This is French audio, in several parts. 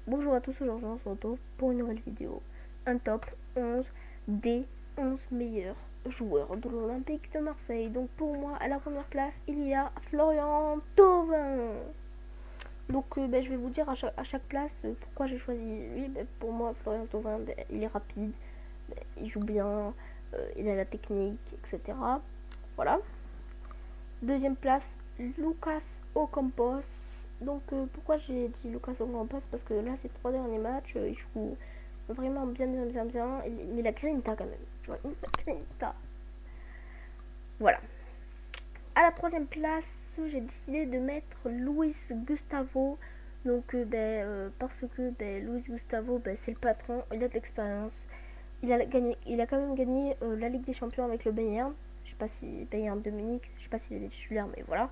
Bonjour à tous, aujourd'hui on se retrouve pour une nouvelle vidéo. Un top 11 des 11 meilleurs joueurs de l'Olympique de Marseille. Donc pour moi, à la première place, il y a Florian Thauvin. Donc je vais vous dire à chaque place pourquoi j'ai choisi lui. Pour moi, Florian Thauvin, il est rapide, il joue bien, il a la technique, etc. Voilà. Deuxième place, Lucas Ocampos. Donc pourquoi j'ai dit Lucas Ocampos? Parce que là, ces 3 derniers matchs, il joue vraiment bien. Mais il a grinta quand même. Tu vois, il a grinta. Voilà. À la troisième place, j'ai décidé de mettre Luis Gustavo. Donc parce que Luis Gustavo, c'est le patron, il a de l'expérience. Il a quand même gagné la Ligue des Champions avec le Bayern. Je sais pas si Bayern de Munich, je sais pas s'il est titulaire, mais voilà.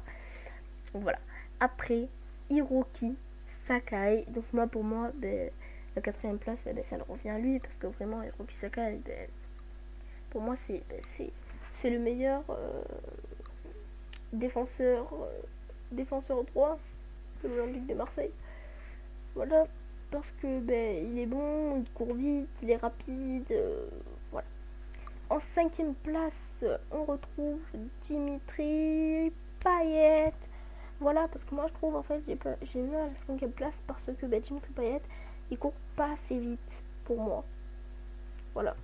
Donc voilà. Après, Hiroki Sakai. Donc moi, pour moi, la quatrième place, ça le revient à lui parce que vraiment, Hiroki Sakai, pour moi, c'est le meilleur défenseur défenseur droit de l'Olympique de Marseille. Voilà, parce que il est bon, il court vite, il est rapide. Voilà. En cinquième place, on retrouve Dimitri Payet. Voilà, parce que moi je trouve en fait j'ai mis à la cinquième place parce que Dimitri Payet il court pas assez vite pour moi. Voilà.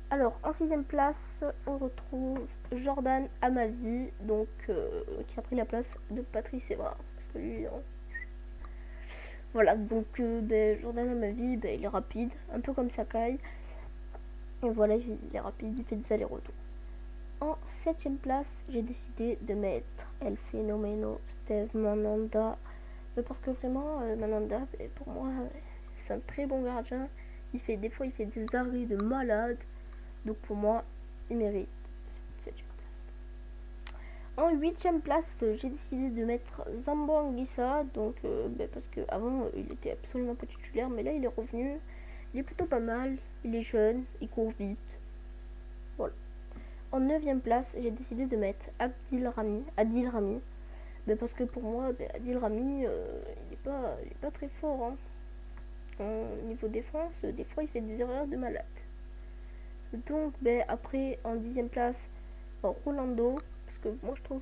Alors en sixième place, on retrouve Jordan Amavi, donc qui a pris la place de Patrice Evra. Parce que lui, hein. Voilà, donc Jordan Amavi, il est rapide, un peu comme Sakai. Et voilà, il est rapide, il fait des allers-retours. En septième place, j'ai décidé de mettre El Fenomeno Steve Mandanda. Parce que vraiment, Mandanda, pour moi, c'est un très bon gardien. Des fois, il fait des arrêts de malade. Donc pour moi, il mérite cette septième place. En huitième place, j'ai décidé de mettre Zambo Anguissa. Donc, parce qu'avant, il était absolument pas titulaire. Mais là, il est revenu. Il est plutôt pas mal. Il est jeune, il court vite. Voilà. En neuvième place, j'ai décidé de mettre Adil Rami. Parce que pour moi, Adil Rami, il est pas très fort. Hein. Au niveau défense, des fois, il fait des erreurs de malade. Donc, après, en dixième place, Rolando. Parce que moi, je trouve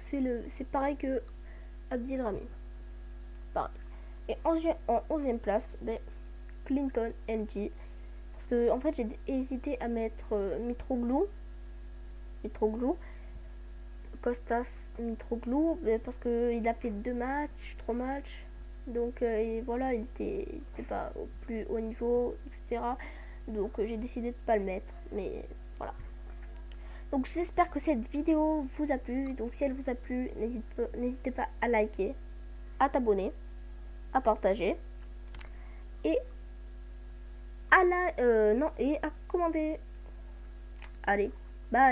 c'est pareil que Adil Rami. Pareil. Et en onzième place, Clinton NG. Parce que, en fait, j'ai hésité à mettre Mitroglou. Costas Mitroglou, parce qu'il a fait 2 matchs, 3 matchs. Donc et voilà, il était pas au plus haut niveau, etc. Donc j'ai décidé de pas le mettre. Mais voilà. Donc j'espère que cette vidéo vous a plu. Donc si elle vous a plu, n'hésitez pas à liker, à t'abonner, à partager et à et à commenter. Allez,